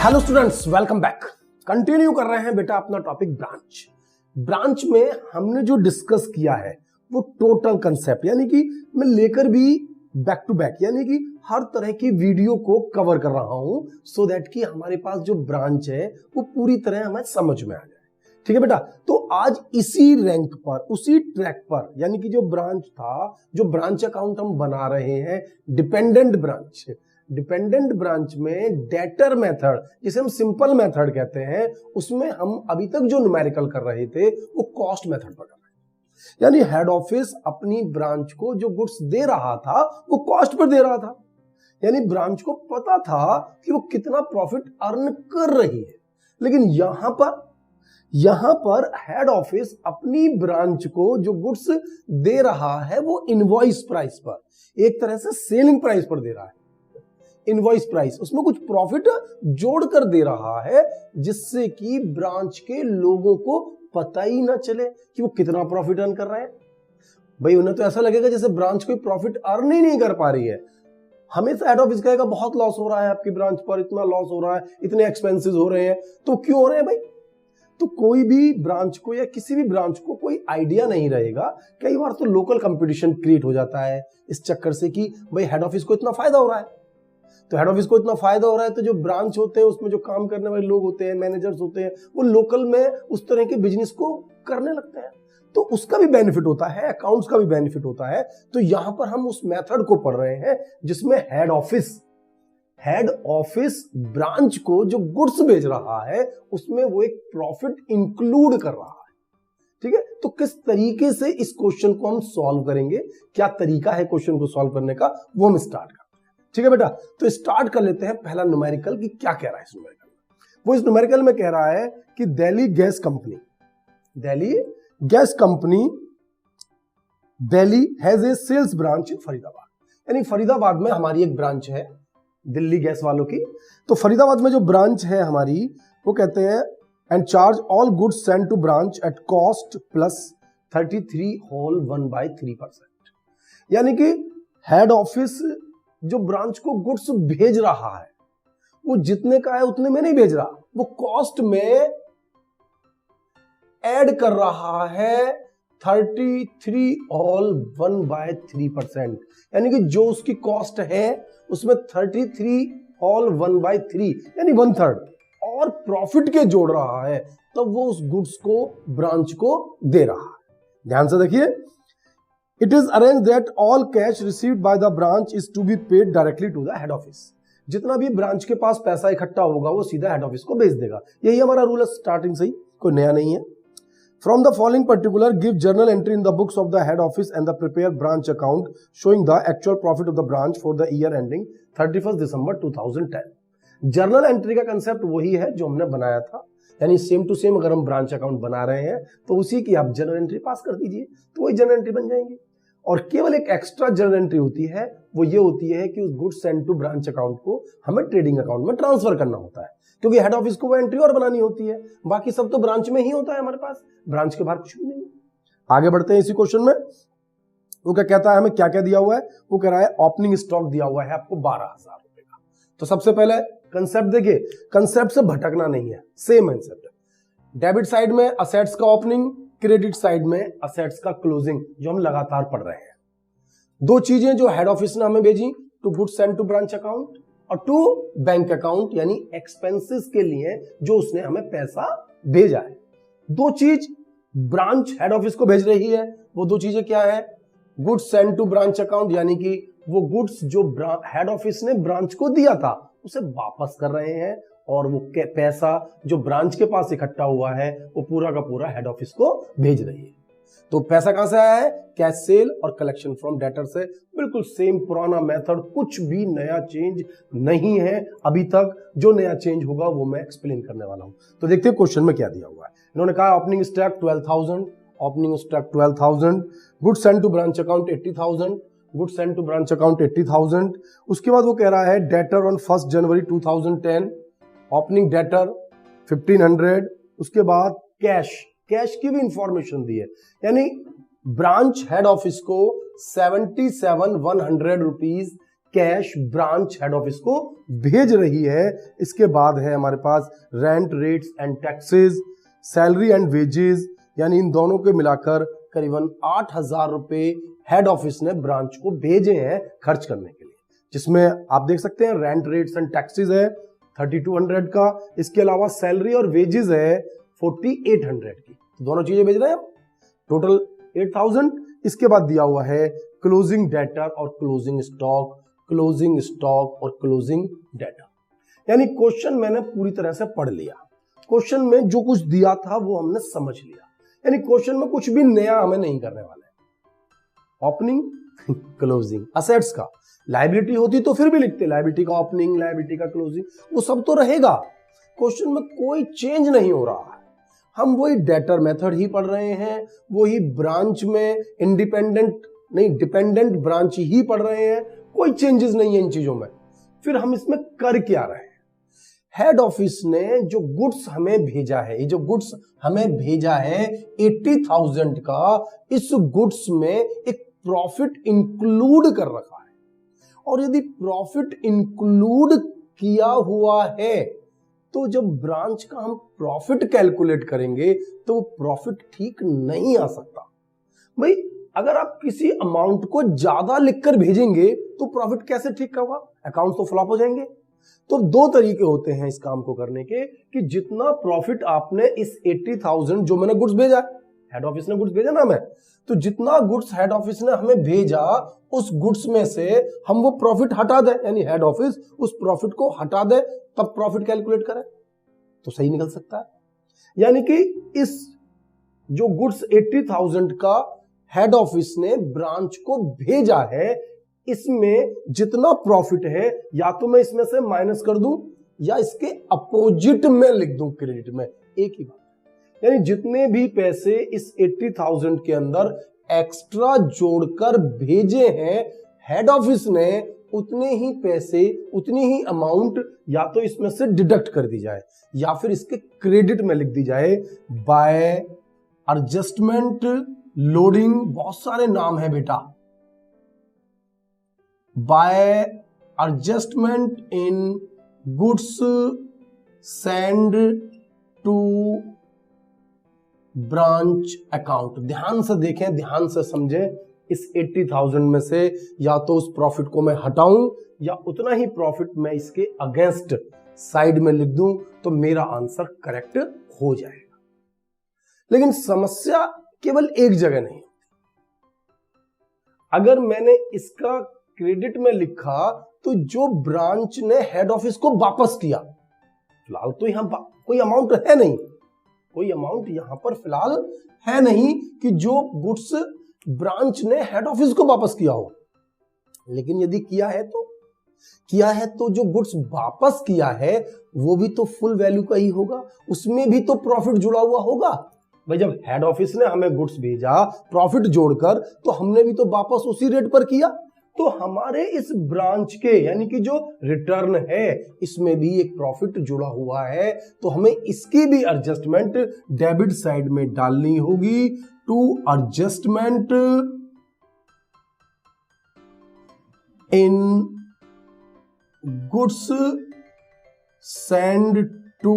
Hello students, welcome back. Continue कर रहे हैं बेटा अपना टॉपिक ब्रांच में हमने जो डिस्कस किया है वो टोटल कंसेप्ट, यानी कि मैं लेकर भी बैक टू बैक, यानी कि हर तरह की वीडियो को कवर कर रहा हूं सो दैट कि हमारे पास जो ब्रांच है वो पूरी तरह हमें समझ में आ जाए। ठीक है बेटा, तो आज इसी रैंक पर, उसी ट्रैक पर, यानी कि जो ब्रांच था, जो ब्रांच अकाउंट हम बना रहे हैं डिपेंडेंट ब्रांच में डेटर मेथड, जिसे हम सिंपल मेथड कहते हैं, उसमें हम अभी तक जो न्यूमेरिकल कर रहे थे वो कॉस्ट मेथड पर कर रहे हैं। यानी हेड ऑफिस अपनी ब्रांच को जो गुड्स दे रहा था वो कॉस्ट पर दे रहा था, यानी ब्रांच को पता था कि वो कितना प्रॉफिट अर्न कर रही है। लेकिन यहां पर हेड ऑफिस अपनी ब्रांच को जो गुड्स दे रहा है वो इनवॉइस प्राइस पर, एक तरह से सेलिंग प्राइस पर दे रहा है। इनवॉइस प्राइस, उसमें कुछ प्रॉफिट जोड़कर दे रहा है जिससे कि ब्रांच के लोगों को पता ही ना चले कि वो कितना प्रॉफिट अर्न कर रहे हैं। भाई उन्हें तो ऐसा लगेगा जैसे ब्रांच कोई प्रॉफिट अर्न ही नहीं कर पा रही है। हमेशा हेड ऑफिस कहेगा बहुत लॉस हो रहा है आपकी ब्रांच पर, इतना लॉस हो रहा है, इतने एक्सपेंसेस हो रहे हैं। तो क्यों हो रहे हैं भाई? तो कोई भी ब्रांच को या किसी भी ब्रांच को कोई आइडिया नहीं रहेगा। कई बार तो लोकल कंपटीशन क्रिएट हो जाता है इस चक्कर से कि भाई हेड ऑफिस को इतना फायदा हो रहा है, तो हेड ऑफिस को इतना फायदा हो रहा है, तो जो ब्रांच होते हैं उसमें जो काम करने वाले लोग होते हैं, मैनेजर्स होते हैं, वो लोकल में उस तरह के बिजनेस को करने लगते हैं, तो उसका भी बेनिफिट होता है, अकाउंट्स का भी बेनिफिट होता है। तो यहां पर हम उस मेथड को पढ़ रहे हैं जिसमें हेड ऑफिस ब्रांच को जो गुड्स बेच रहा है उसमें वो एक प्रॉफिट इंक्लूड कर रहा है। ठीक है, तो किस तरीके से इस क्वेश्चन को हम सॉल्व करेंगे, क्या तरीका है क्वेश्चन को सॉल्व करने का, वो हम स्टार्ट करते हैं। ठीक है बेटा, तो स्टार्ट कर लेते हैं पहला न्यूमेरिकल कि क्या कह रहा है इस न्यूमेरिकल में। वो इस न्यूमेरिकल में कह रहा है कि Delhi gas company Delhi has a sales branch in Faridabad, यानी फरीदाबाद में हमारी एक ब्रांच है दिल्ली गैस वालों की। तो फरीदाबाद में जो ब्रांच है हमारी, वो कहते हैं and charge all goods send to branch at cost plus 33 whole 1/3%, यानी कि हेड ऑफिस जो ब्रांच को गुड्स भेज रहा है वो जितने का है उतने में नहीं भेज रहा, वो कॉस्ट में ऐड कर रहा है 33 होल 1/3%, यानी कि जो उसकी कॉस्ट है उसमें 33 होल 1/3 यानी 1/3 और प्रॉफिट के जोड़ रहा है, तब वो उस गुड्स को ब्रांच को दे रहा है। ध्यान से देखिए, It is arranged that all cash received by the branch is to be paid directly to the head office. जितना भी ब्रांच के पास पैसा इकट्ठा होगा वो सीधा हेड ऑफिस को भेज देगा। यही हमारा रूल है स्टार्टिंग से ही, कोई नया नहीं है। From the following particular, give journal entry in the books of the head office and the prepare branch account showing the actual profit of the branch for the year ending 31st December 2010. Journal entry का concept वही है जो हमने बनाया था, यानी same to same अगर हम ब्रांच अकाउंट बना रहे हैं तो उसी की आप जर्नल एंट्री पास कर दीजिए तो वही जर्नल एंट्री बन जाएंगी। और केवल एक एक्स्ट्रा जर्नल एंट्री होती है, वो ये होती है कि उस goods send to branch account को हमें ट्रेडिंग अकाउंट में ट्रांसफर करना होता है, क्योंकि हेड ऑफिस को वो एंट्री और बनानी होती है, बाकी सब तो ब्रांच में ही होता है हमारे पास, ब्रांच के बाहर कुछ भी नहीं। आगे बढ़ते हैं इसी क्वेश्चन में। वो क्या कहता है, हमें क्या क्या दिया हुआ है? वो कह रहा है ओपनिंग स्टॉक दिया हुआ है आपको 12,000 रुपए का। तो सबसे पहले कंसेप्ट देखिए, कंसेप्ट से भटकना नहीं है, सेम कंसेप्ट है। डेबिट साइड में असेट्स का ओपनिंग, क्रेडिट साइड में असेट्स का क्लोजिंग, जो हम लगातार पढ़ रहे हैं। दो चीजें जो हेड ऑफिस ने हमें भेजी, to goods send to branch account और टू बैंक अकाउंट, यानी एक्सपेंसेस के लिए जो उसने हमें पैसा भेजा है। दो चीज ब्रांच हेड ऑफिस को भेज रही है, वो दो चीजें क्या है? Goods send to branch account, यानी कि वो गुड्स जो हेड ऑफिस ने ब्रांच को दिया था उसे वापस कर रहे हैं, और वो पैसा जो ब्रांच के पास इकट्ठा हुआ है वो पूरा का पूरा हेड ऑफिस को भेज रही है। तो पैसा कहां से आया है? कैश सेल और कलेक्शन फ्रॉम डेटर से। बिल्कुल सेम पुराना मेथड, कुछ भी नया चेंज नहीं है अभी तक। जो नया चेंज होगा वो मैं एक्सप्लेन करने वाला हूं। तो देखते हैं क्वेश्चन में क्या दिया हुआ है। इन्होंने कहा opening stock 12,000, opening stock 12,000, goods send to branch account 80,000, goods send to branch account 80,000। उसके बाद वो कह रहा है debtor on 1 January 2010, opening debtor 1500। उसके बाद कैश की भी इंफॉर्मेशन दी है, यानी ब्रांच हेड ऑफिस को 77,100 rupees cash branch head office को भेज रही है। इसके बाद है हमारे पास rent, rates and taxes, salary and wages, यानी इन दोनों के मिलाकर करीबन 8,000 रुपए हेड ऑफिस ने ब्रांच को भेजे हैं खर्च करने के लिए, जिसमें आप देख सकते हैं रेंट, रेट्स एंड टैक्सेस है 3200 का, इसके अलावा सैलरी और वेजेस है 4800 की। तो दोनों चीजें भेज रहे हैं, टोटल 8000। इसके बाद दिया हुआ है क्लोजिंग डेटर और क्लोजिंग स्टॉक, क्लोजिंग स्टॉक और क्लोजिंग डेटर। यानी क्वेश्चन मैंने पूरी तरह से पढ़ लिया, क्वेश्चन में जो कुछ दिया था वो हमने समझ लिया, यानी क्वेश्चन में कुछ भी नया हमें नहीं करने वाले। ओपनिंग, क्लोजिंग, असेट्स का, लायबिलिटी होती तो फिर भी लिखते, लायबिलिटी का ओपनिंग, लायबिलिटी का क्लोजिंग, वो सब तो रहेगा। क्वेश्चन में कोई चेंज नहीं हो रहा है, हम वही डेटर मेथड ही पढ़ रहे हैं, वही ब्रांच में इंडिपेंडेंट नहीं डिपेंडेंट ब्रांच ही पढ़ रहे हैं, कोई चेंजेस नहीं है इन चीजों में। फिर हम इसमें कर क्या रहे हैं? हेड ऑफिस ने जो गुड्स हमें भेजा है, ये जो गुड्स हमें भेजा है 80,000 का, इस गुड्स में एक प्रॉफिट इंक्लूड कर रखा है। और यदि प्रॉफिट इंक्लूड किया हुआ है तो जब ब्रांच का हम प्रॉफिट कैलकुलेट करेंगे तो वो प्रॉफिट ठीक नहीं आ सकता। भाई अगर आप किसी अमाउंट को ज्यादा लिखकर भेजेंगे तो प्रॉफिट कैसे ठीक होगा? अकाउंट तो फ्लॉप हो जाएंगे। तो दो तरीके होते हैं इस काम को करने के, कि जितना प्रॉफिट आपने इस 80,000 जो मैंने गुड्स भेजा, हेड ऑफिस ने गुड्स भेजा ना हमें, तो जितना गुड्स हेड ऑफिस ने हमें भेजा उस गुड्स में से हम वो प्रॉफिट हटा दें, यानी हेड ऑफिस उस प्रॉफिट को हटा दे तब प्रॉफिट कैलकुलेट करें तो सही निकल सकता है। यानी कि इस जो गुड्स 80,000 का हेड ऑफिस ने ब्रांच को भेजा है, इसमें जितना प्रॉफिट है या तो मैं इसमें से माइनस कर दूं या इसके अपोजिट में लिख दूं क्रेडिट में, एक ही बात। यानी जितने भी पैसे इस 80,000 के अंदर एक्स्ट्रा जोड़कर भेजे हैं हेड ऑफिस ने, उतने ही पैसे, उतनी ही अमाउंट या तो इसमें से डिडक्ट कर दी जाए या फिर इसके क्रेडिट में लिख दी जाए बाय एडजस्टमेंट लोडिंग। बहुत सारे नाम है बेटा, by adjustment in goods send to branch account. ध्यान से देखें, ध्यान से समझें, इस 80,000 में से या तो उस प्रॉफिट को मैं हटाऊं या उतना ही प्रॉफिट मैं इसके अगेंस्ट साइड में लिख दूं तो मेरा आंसर करेक्ट हो जाएगा। लेकिन समस्या केवल एक जगह नहीं, अगर मैंने इसका क्रेडिट में लिखा तो जो ब्रांच ने हेड ऑफिस को वापस किया, फिलहाल तो यहां कोई अमाउंट है नहीं, कोई अमाउंट यहां पर फिलहाल है नहीं कि जो गुड्स ब्रांच ने हेड ऑफिस को वापस किया हो। लेकिन यदि किया है तो जो गुड्स वापस किया है वो भी तो फुल वैल्यू का ही होगा, उसमें भी तो प्रॉफिट जुड़ा हुआ होगा। भाई जब हेड ऑफिस ने हमें गुड्स भेजा प्रॉफिट जोड़कर, तो हमने भी तो वापस उसी रेट पर किया। तो हमारे इस ब्रांच के यानी कि जो रिटर्न है इसमें भी एक प्रॉफिट जुड़ा हुआ है, तो हमें इसकी भी एडजस्टमेंट डेबिट साइड में डालनी होगी। To adjustment in goods send to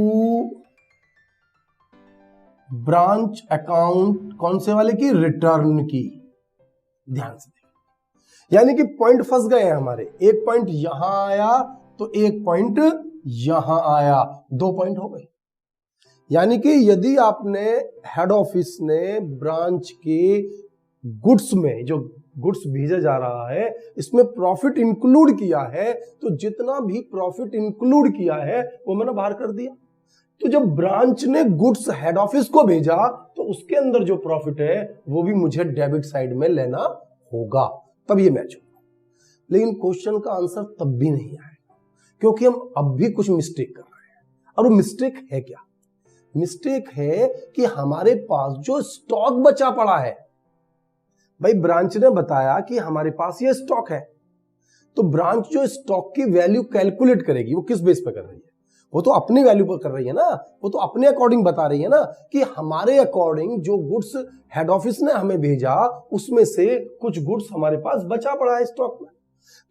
branch account, कौन से वाले की? रिटर्न की। ध्यान से यानी कि पॉइंट फंस गए हैं हमारे, एक पॉइंट यहां आया तो एक पॉइंट यहां आया, 2 पॉइंट हो गए। यानी कि यदि आपने हेड ऑफिस ने ब्रांच के गुड्स में जो गुड्स भेजा जा रहा है इसमें प्रॉफिट इंक्लूड किया है, तो जितना भी प्रॉफिट इंक्लूड किया है वो मैंने बाहर कर दिया। तो जब ब्रांच ने गुड्स हेड ऑफिस को भेजा तो उसके अंदर जो प्रॉफिट है वो भी मुझे डेबिट साइड में लेना होगा, तब ये मैच होगा। लेकिन क्वेश्चन का आंसर तब भी नहीं आएगा क्योंकि हम अब भी कुछ मिस्टेक कर रहे हैं। और वो मिस्टेक है क्या? मिस्टेक है कि हमारे पास जो स्टॉक बचा पड़ा है, भाई ब्रांच ने बताया कि हमारे पास ये स्टॉक है, तो ब्रांच जो स्टॉक की वैल्यू कैलकुलेट करेगी वो किस बेस पे कर रही है? वो तो अपनी वैल्यू पर कर रही है ना, वो तो अपने अकॉर्डिंग बता रही है ना कि हमारे अकॉर्डिंग जो गुड्स हेड ऑफिस ने हमें भेजा उसमें से कुछ गुड्स हमारे पास बचा पड़ा है स्टॉक में।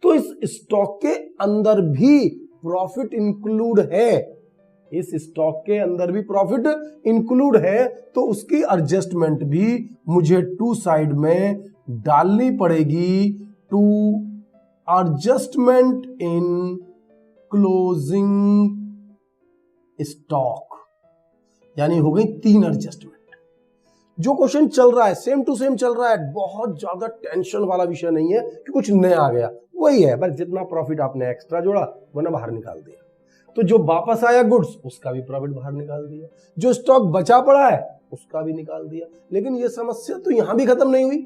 तो इस स्टॉक के अंदर भी प्रॉफिट इंक्लूड है, इस स्टॉक के अंदर भी प्रॉफिट इंक्लूड है, तो उसकी एडजस्टमेंट भी मुझे टू साइड में डालनी पड़ेगी। To adjustment in closing stock, यानी हो गई 3 एडजस्टमेंट। जो क्वेश्चन चल रहा है सेम टू सेम चल रहा है, बहुत ज्यादा टेंशन वाला विषय नहीं है कि कुछ नया आ गया, वही है, बस जितना प्रॉफिट आपने एक्स्ट्रा जोड़ा वरना बाहर निकाल दिया। तो जो वापस आया गुड्स उसका भी प्रॉफिट बाहर निकाल दिया, जो स्टॉक बचा पड़ा है उसका भी निकाल दिया। लेकिन ये समस्या तो यहां भी खत्म नहीं हुई,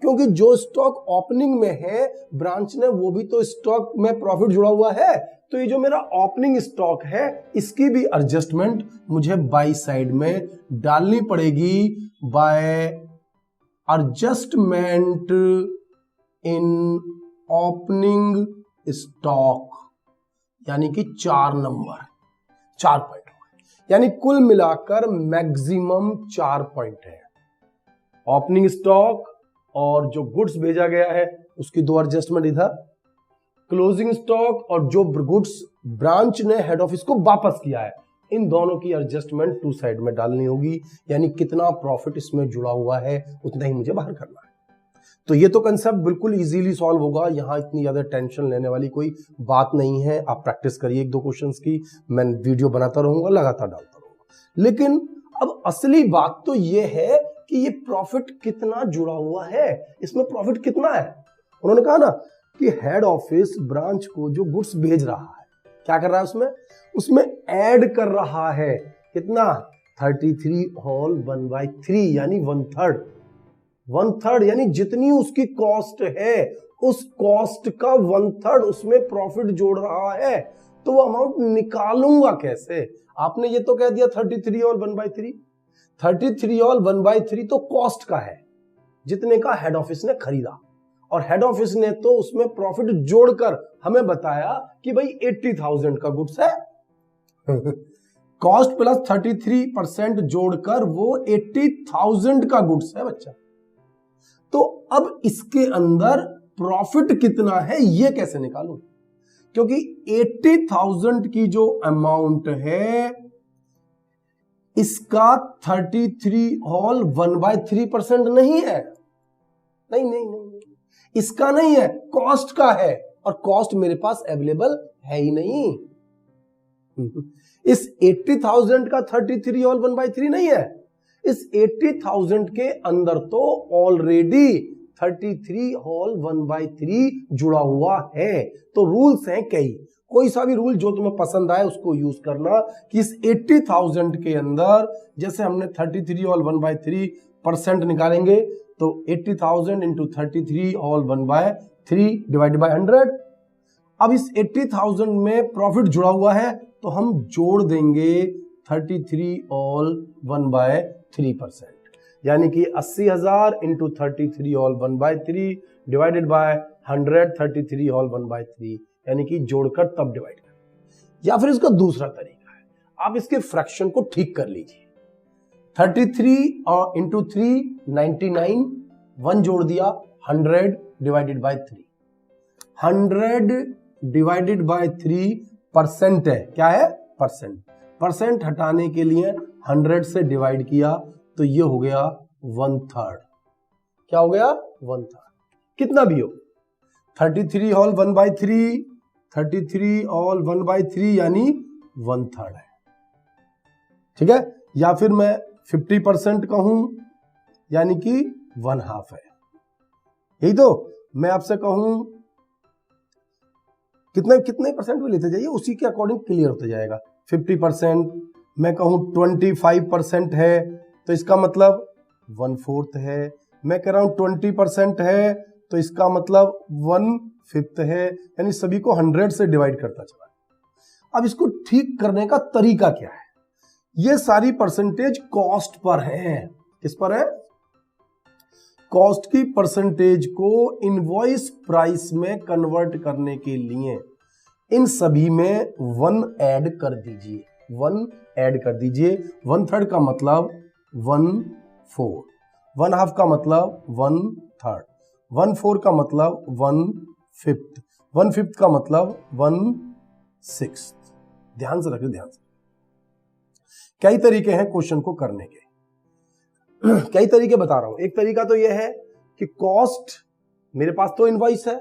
क्योंकि जो स्टॉक ओपनिंग में है ब्रांच ने, वो भी तो स्टॉक में प्रॉफिट जुड़ा हुआ है। तो ये जो मेरा ओपनिंग स्टॉक है इसकी भी एडजस्टमेंट मुझे बाई साइड में डालनी पड़ेगी, by adjustment in opening stock, यानी कि 4 नंबर, 4 पॉइंट हो गए, यानी कुल मिलाकर मैक्सिमम 4 पॉइंट है। ओपनिंग स्टॉक और जो गुड्स भेजा गया है उसकी 2 एडजस्टमेंट इधर, क्लोजिंग स्टॉक और जो गुड्स ब्रांच ने हेड ऑफिस को वापस किया है, इन दोनों की एडजस्टमेंट टू साइड में डालनी होगी, यानी कितना प्रॉफिट इसमें जुड़ा हुआ है उतना ही मुझे बाहर करना है। तो ये तो कंसेप्ट बिल्कुल इजीली सॉल्व होगा, यहां इतनी ज्यादा टेंशन लेने वाली कोई बात नहीं है। आप प्रैक्टिस करिए 1-2 क्वेश्चंस की, मैं वीडियो बनाता रहूंगा, लगातार डालता रहूंगा। लेकिन अब असली बात तो ये है कि ये प्रॉफिट कितना जुड़ा हुआ है, इसमें प्रॉफिट कितना है। उन्होंने कहा ना कि हेड ऑफिस ब्रांच को जो गुड्स भेज रहा है, क्या कर रहा है उसमें ऐड कर रहा है कितना, 33 होल 1/3, यानी 1/3, यानी जितनी उसकी कॉस्ट है उस कॉस्ट का 1/3 उसमें प्रॉफिट जोड़ रहा है। तो वो अमाउंट निकालूंगा कैसे? आपने ये तो कह दिया 33 होल 1/3, 33 होल 1/3 तो कॉस्ट का है, जितने का हेड ऑफिस ने खरीदा, और हेड ऑफिस ने तो उसमें प्रॉफिट जोड़कर हमें बताया कि भाई 80,000 का गुड्स है। कॉस्ट प्लस 33% जोड़कर वो 80,000 का गुड्स है बच्चा। तो अब इसके अंदर प्रॉफिट कितना है ये कैसे निकालूं? क्योंकि 80,000 की जो अमाउंट है इसका 33 होल 1/3% नहीं है, नहीं, इसका नहीं है, कॉस्ट का है, और कॉस्ट मेरे पास अवेलेबल है ही नहीं। इस 80,000 का 33 होल 1/3 नहीं है, इस 80,000 के अंदर तो ऑलरेडी 33 होल 1/3 जुड़ा हुआ है। तो रूल्स हैं कई, कोई सा भी रूल जो तुम्हें पसंद आए उसको यूज करना, कि इस 80,000 के अंदर जैसे हमने 33 होल 1/3% निकालेंगे, तो 80,000 इंटू 33 होल 1/3 डिवाइड बाय 100। अब इस 80,000 में प्रॉफिट जुड़ा हुआ है तो हम जोड़ देंगे 33 होल 1/3%, यानी कि 80,000 into 33 whole 1/3 divided by 100, 33 whole 1/3, यानी कि जोड़कर तब डिवाइड करें। या फिर इसका दूसरा तरीका है, आप इसके फ्रैक्शन को ठीक कर लीजिए। 33 और इंटू 3 99, 1 जोड़ दिया 100 डिवाइडेड बाय 3, 100 डिवाइडेड बाय 3% है, क्या है परसेंट हटाने के लिए 100 से डिवाइड किया तो ये हो गया 1/3। क्या हो गया? 1/3। कितना भी हो, 33 होल 1/3, 33 होल 1/3 यानी 1/3 है, ठीक है। या फिर मैं 50% कहूं, यानी कि 1/2 है। यही तो मैं आपसे कहूं कितने परसेंट में लेते जाइए, उसी के अकॉर्डिंग क्लियर होता जाएगा। 50%, मैं कहूं 25% है तो इसका मतलब 1/4 है। मैं कह रहा हूं 20% है तो इसका मतलब 1/5 है, यानी सभी को 100 से डिवाइड करता चला। अब इसको ठीक करने का तरीका क्या है? ये सारी परसेंटेज कॉस्ट पर है। किस पर है? कॉस्ट की परसेंटेज को इनवॉइस प्राइस में कन्वर्ट करने के लिए इन सभी में 1 ऐड कर दीजिए, 1 ऐड कर दीजिए। 1/3 का मतलब 1/4, 1/2 का मतलब 1/3, 1/4 का मतलब 1/5, 1/5 का मतलब 1/6। ध्यान से रखिए, ध्यान से। कई तरीके हैं क्वेश्चन को करने के, कई तरीके बता रहा हूं। एक तरीका तो यह है कि कॉस्ट, मेरे पास तो इनवॉइस है,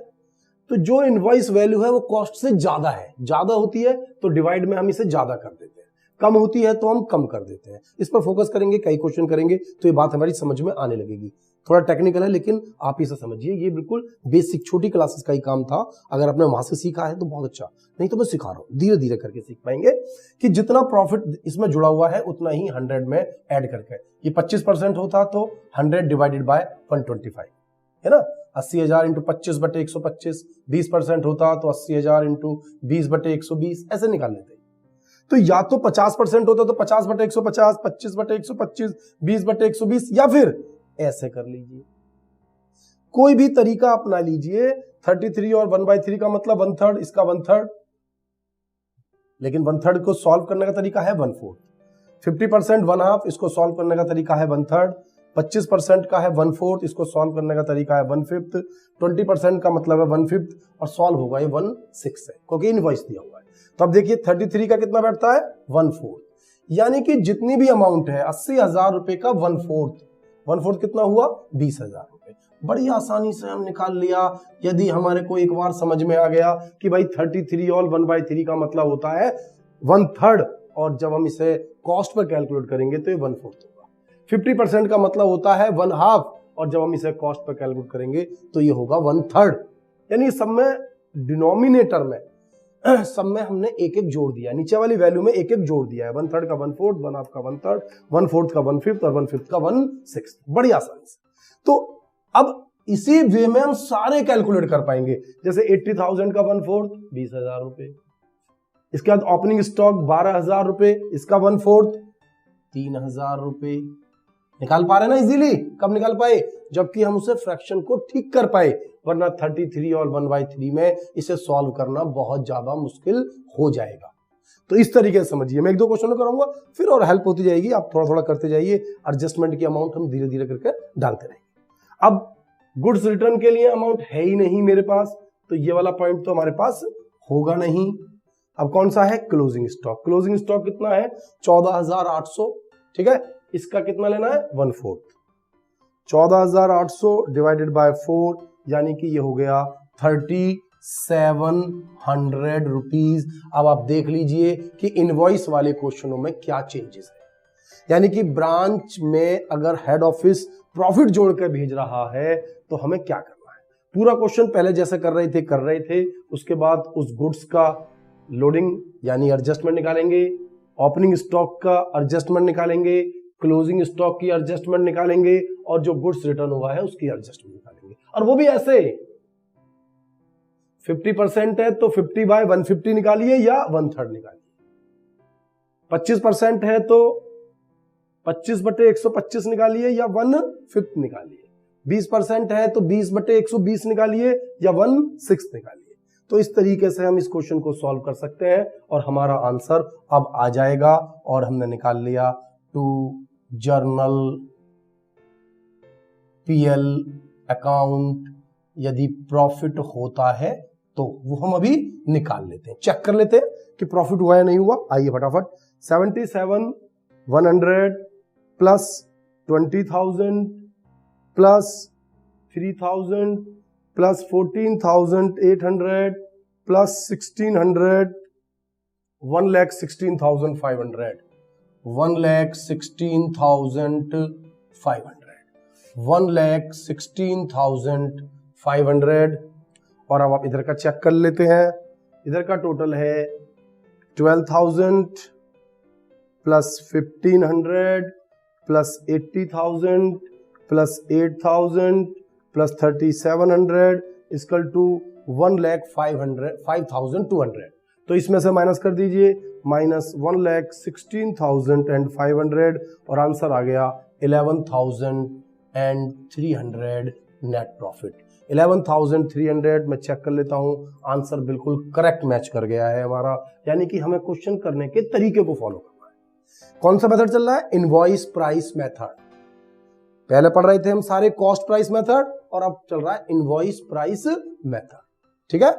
तो जो इनवॉइस वैल्यू है वो कॉस्ट से ज्यादा है, ज्यादा होती है तो डिवाइड में हम इसे ज्यादा कर देते हैं, कम होती है तो हम कम कर देते हैं। इस पर फोकस करेंगे, कई क्वेश्चन करेंगे तो ये बात हमारी समझ में आने लगेगी। थोड़ा टेक्निकल है लेकिन आप इसे समझिए, ये बिल्कुल बेसिक छोटी क्लासेस का ही काम था। अगर आपने वहां से सीखा है तो बहुत अच्छा, नहीं तो मैं सिखा रहा हूं, धीरे धीरे करके सीख पाएंगे कि जितना प्रॉफिट इसमें जुड़ा हुआ है उतना ही 100 में ऐड करके। ये 25% होता तो 100 डिवाइडेड बाय 125 है ना, 80,000 इंटू 25/125। 20% होता तो 80,000 इंटू 20/120 ऐसे निकाल लेते। तो या तो 50% होता तो 50/150, 25/125, 20/120, या फिर ऐसे कर लीजिए, कोई भी तरीका अपना लीजिए। 33 और 1/3 का मतलब 1/3, इसका 1/3, लेकिन 1/3 को सॉल्व करने का तरीका है 1/4। 50% 1/2, इसको सॉल्व करने का तरीका है 1/3। 25% का है 1/4, इसको सॉल्व करने का तरीका है 1/5। 20% का मतलब है 1/5 और सॉल्व होगा ये 1/6 है, क्योंकि इनवॉइस दिया हुआ है। तो अब देखिए 33 का कितना बैठता है 1/4, यानी कि जितनी भी अमाउंट है 80,000 रुपए का 1/4 कितना हुआ 20,000 रुपए। बड़ी आसानी से हम निकाल लिया, यदि हमारे को एक बार समझ में आ गया कि भाई 33 और 1/3 का मतलब होता है 1/3, और जब हम इसे कॉस्ट पर कैलकुलेट करेंगे तो ये 1/4 होगा। 50% का मतलब होता है 1/2, और जब हम इसे कॉस्ट पर कैलकुलेट करेंगे तो ये होगा 1/3। यानी सब में डिनोमिनेटर में सब में हमने एक एक जोड़ दिया, नीचे वाली वैल्यू में एक एक जोड़ दिया है। 1/3 का 1/4, 1/2 का 1/3, 1/4 का 1/5 और 1/5 का 1/6। बड़ी आसानी से। तो अब इसी वे में हम सारे कैलकुलेट कर पाएंगे। जैसे 80,000 का 1/4 20,000 रुपए, इसके बाद ओपनिंग स्टॉक 12,000 रुपए, इसका 1/4 3,000 रुपए। निकाल पा रहे ना इजीली? कब निकाल पाए? जबकि हम उसे फ्रैक्शन को ठीक कर पाए, वरना 33 और 1/3 में इसे सॉल्व करना बहुत ज्यादा मुश्किल हो जाएगा। तो इस तरीके से समझिए, मैं एक दो क्वेश्चन कराऊंगा फिर और हेल्प होती जाएगी, आप थोड़ा थोड़ा करते जाइए। एडजस्टमेंट की अमाउंट हम धीरे धीरे करके डालते रहेंगे। अब गुड्स रिटर्न के लिए अमाउंट है ही नहीं मेरे पास, तो ये वाला पॉइंट तो हमारे पास होगा नहीं। अब कौन सा है? Closing stock. क्लोजिंग स्टॉक कितना है? 14,800। ठीक है, इसका कितना लेना है? 1/4। 14,800 डिवाइडेड बाय 4, यानी कि ये हो गया 3700 रुपीज। अब आप देख लीजिए कि इनवॉइस वाले क्वेश्चनों में क्या चेंजेस है। यानी कि ब्रांच में अगर हेड ऑफिस प्रॉफिट जोड़कर भेज रहा है तो हमें क्या करना है? पूरा क्वेश्चन पहले जैसे कर रहे थे, उसके बाद उस गुड्स का लोडिंग यानी एडजस्टमेंट निकालेंगे, ओपनिंग स्टॉक का एडजस्टमेंट निकालेंगे, क्लोजिंग स्टॉक की एडजस्टमेंट निकालेंगे, और जो गुड्स रिटर्न हुआ है उसकी एडजस्टमेंट निकालेंगे। और वो भी ऐसे 50% है तो 50/150 निकालिए या 1/3 निकालिए। 25% है तो 25/125 निकालिए या 1/5 निकालिए। 20% है तो 20/120 निकालिए या 1/6 निकालिए। तो इस तरीके से हम इस क्वेश्चन को सॉल्व कर सकते हैं और हमारा आंसर अब आ जाएगा। और हमने निकाल लिया टू जर्नल पीएल अकाउंट यदि प्रॉफिट होता है तो वो हम अभी निकाल लेते हैं, चेक कर लेते हैं कि प्रॉफिट हुआ या नहीं हुआ। आइए फटाफट। 77,100 प्लस 20,000 प्लस 3,000 प्लस 14,800 प्लस 1,600 1,16,500 1,16,500 और अब आप इधर का चेक कर लेते हैं। इधर का टोटल है 12,000 plus 1,500 plus 80,000 plus 8,000 plus 3,700 equal to 1,05,200। तो इसमें से माइनस कर दीजिए, माइनस 1,16,500 और आंसर आ गया 11,300 नेट प्रॉफिट। 11,300 मैं चेक कर लेता हूं, आंसर बिल्कुल करेक्ट मैच कर गया है हमारा। यानी कि हमें क्वेश्चन करने के तरीके को फॉलो करना है। कौन सा मेथड चल रहा है? Invoice price method. पहले पढ़ रहे थे हम सारे कॉस्ट प्राइस मेथड और अब चल रहा है इनवॉइस प्राइस मेथड। ठीक है,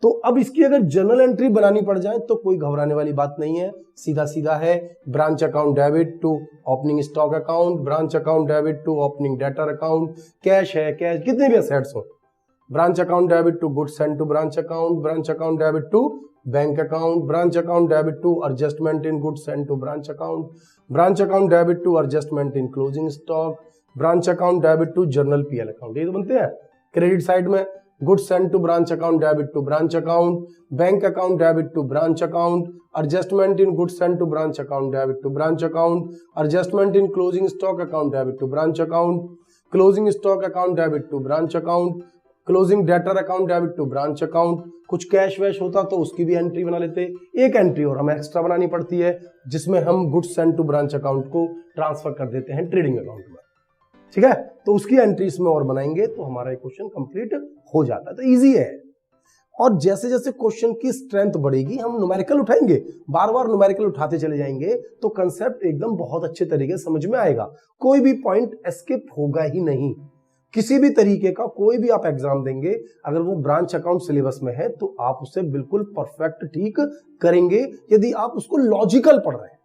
तो अब इसकी अगर जर्नल एंट्री बनानी पड़ जाए तो कोई घबराने वाली बात नहीं है, सीधा सीधा है। Branch account debit to opening stock account, branch account debit to opening debtor account, cash है, कैश कितने भी एसेट्स हो, branch account debit to goods sent to branch account, branch account debit to bank account, branch account debit to adjustment in goods sent to branch account, branch account debit to adjustment in closing stock, branch account debit to journal PL account, ये तो बनते हैं। Credit side में goods sent to branch account debit to branch account, bank account debit to branch account, adjustment in goods sent to branch account debit to branch account, adjustment in closing stock account debit to branch account, closing stock account debit to branch account, closing debtor account debit to branch account. कुछ cash वैश होता तो उसकी भी entry बना लेते। एक entry और हमें एक्स्ट्रा बनानी पड़ती है जिसमें हम goods sent to branch account को ट्रांसफर कर देते हैं ट्रेडिंग अकाउंट में, ठीक है। तो उसकी एंट्री इसमें और बनाएंगे तो हमारा क्वेश्चन कंप्लीट हो जाता है। तो इजी है। और जैसे जैसे क्वेश्चन की स्ट्रेंथ बढ़ेगी हम न्यूमेरिकल उठाएंगे, बार बार न्यूमेरिकल उठाते चले जाएंगे तो कंसेप्ट एकदम बहुत अच्छे तरीके से समझ में आएगा। कोई भी पॉइंट एस्केप होगा ही नहीं। किसी भी तरीके का कोई भी आप एग्जाम देंगे अगर वो ब्रांच अकाउंट सिलेबस में है तो आप उसे बिल्कुल परफेक्ट ठीक करेंगे यदि आप उसको लॉजिकल पढ़ रहे हैं।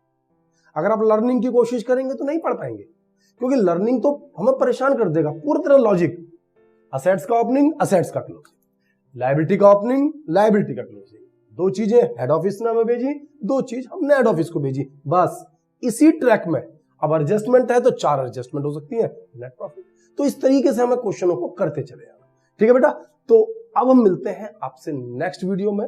अगर आप लर्निंग की कोशिश करेंगे तो नहीं पढ़ पाएंगे, क्योंकि लर्निंग तो हमें परेशान कर देगा। पूरी तरह लॉजिक, असेट्स का ओपनिंग, असेट्स का क्लोजिंग, लायबिलिटी का ओपनिंग, लायबिलिटी का क्लोजिंग, दो चीजें हेड ऑफिस ने हमें भेजी, दो चीज हमने हेड ऑफिस को भेजी, बस इसी ट्रैक में। अब एडजस्टमेंट है तो 4 एडजस्टमेंट हो सकती है, नेट प्रॉफिट। तो इस तरीके से हमें क्वेश्चनों को करते चले जाना, ठीक है बेटा। तो अब हम मिलते हैं आपसे नेक्स्ट वीडियो में।